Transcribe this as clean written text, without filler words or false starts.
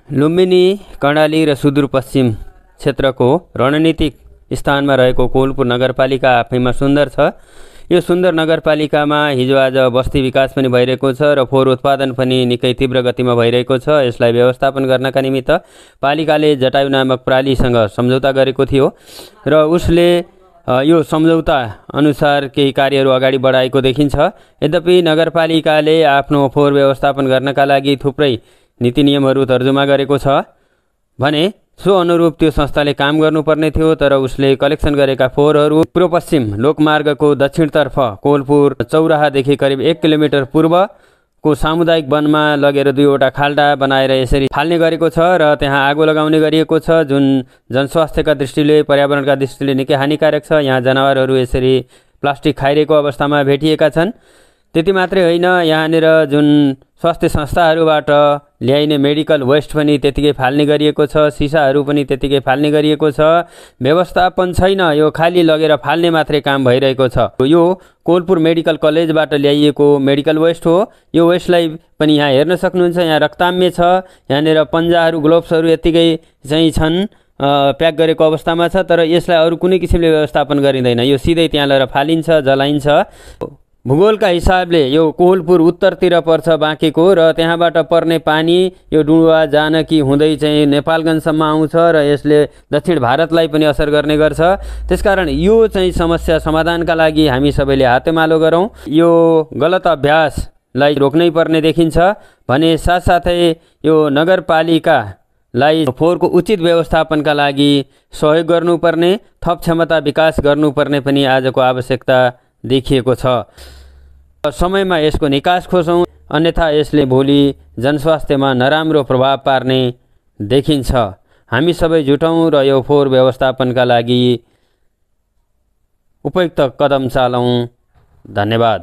लुम्बिनी, कर्णाली र सुदूरपश्चिम क्षेत्रको रणनीतिक स्थानमा रहेको कोवलपुर नगरपालिका आफैमा सुन्दर छ। यो सुन्दर नगरपालिकामा हिजोआज बस्ती विकास पनि भइरहेको छ र फोहोर उत्पादन पनि निकै तीव्र गतिमा भइरहेको छ। यसलाई व्यवस्थापन गर्नका निमित्त पालिकाले जटायु नामक प्रालीसँग सम्झौता गरेको थियो र उसले यो सम्झौता अनुसार केही कार्यहरू अगाडि बढाएको देखिन्छ। यद्यपि नगरपालिकाले आफ्नो फोहोर व्यवस्थापन गर्नका लागि थुप्रै नीति नियमहरू तर्जुमा गरेको छ भने सो अनुरूप त्यो संस्थाले काम गर्नुपर्ने थियो, तर उसले कलेक्सन गरेका फोहोरहरू पूर्व पश्चिम लोकमार्गको दक्षिणतर्फ कोवलपुर चौराहादेखि करिब 1 किलोमिटर पूर्वको सामुदायिक वनमा लगेर 2वटा खाल्डा बनाएर यसरी फाल्ने गरेको छ र त्यहाँ आगो लगाउने गरिएको छ, जुन जनस्वास्थ्यका दृष्टिले पर्यावरणका दृष्टिले निकै हानिकारक छ। यहाँ जनावरहरू यसरी प्लास्टिक खाइरहेको अवस्थामा भेटिएका छन्। त्यति मात्रै होइन, यहाँनिर जुन स्वास्थ्य संस्थाहरूबाट ल्याइने मेडिकल वेस्ट पनि त्यतिकै फाल्ने गरिएको छ, सिसाहरू पनि त्यतिकै फाल्ने गरिएको छ। व्यवस्थापन छैन, यो खाली लगेर फाल्ने मात्रै काम भइरहेको छ। यो कोवलपुर मेडिकल कलेजबाट ल्याइएको मेडिकल वेस्ट हो। यो वेस्टलाई पनि यहाँ हेर्न सक्नुहुन्छ, यहाँ रक्ताम्य छ। यहाँनिर पन्जाहरू, ग्लोभ्सहरू यत्तिकै चाहिँ छन्, प्याक गरेको अवस्थामा छ, तर यसलाई अरू कुनै किसिमले व्यवस्थापन गरिँदैन। यो सिधै त्यहाँ लगेर फालिन्छ, जलाइन्छ। भूगोलका हिसाबले यो कोवलपुर उत्तरतिर पर्छ बाँकेको र त्यहाँबाट पर्ने पानी यो डुडुवा, जानकी हुँदै चाहिँ नेपालगञ्जसम्म आउँछ र यसले दक्षिण भारतलाई पनि असर गर्ने गर्छ। त्यसकारण यो चाहिँ समस्या समाधानका लागि हामी सबैले हातेमालो गरौँ। यो गलत अभ्यासलाई रोक्नै पर्ने देखिन्छ भने साथसाथै यो नगरपालिकालाई फोहोरको उचित व्यवस्थापनका लागि सहयोग गर्नुपर्ने, थप क्षमता विकास गर्नुपर्ने पनि आजको आवश्यकता देखिएको छ। समयमा यसको निकास खोजौँ, अन्यथा यसले भोलि जनस्वास्थ्यमा नराम्रो प्रभाव पार्ने देखिन्छ। हामी सबै जुटौँ र यो फोहोर व्यवस्थापनका लागि उपयुक्त कदम चालौँ। धन्यवाद।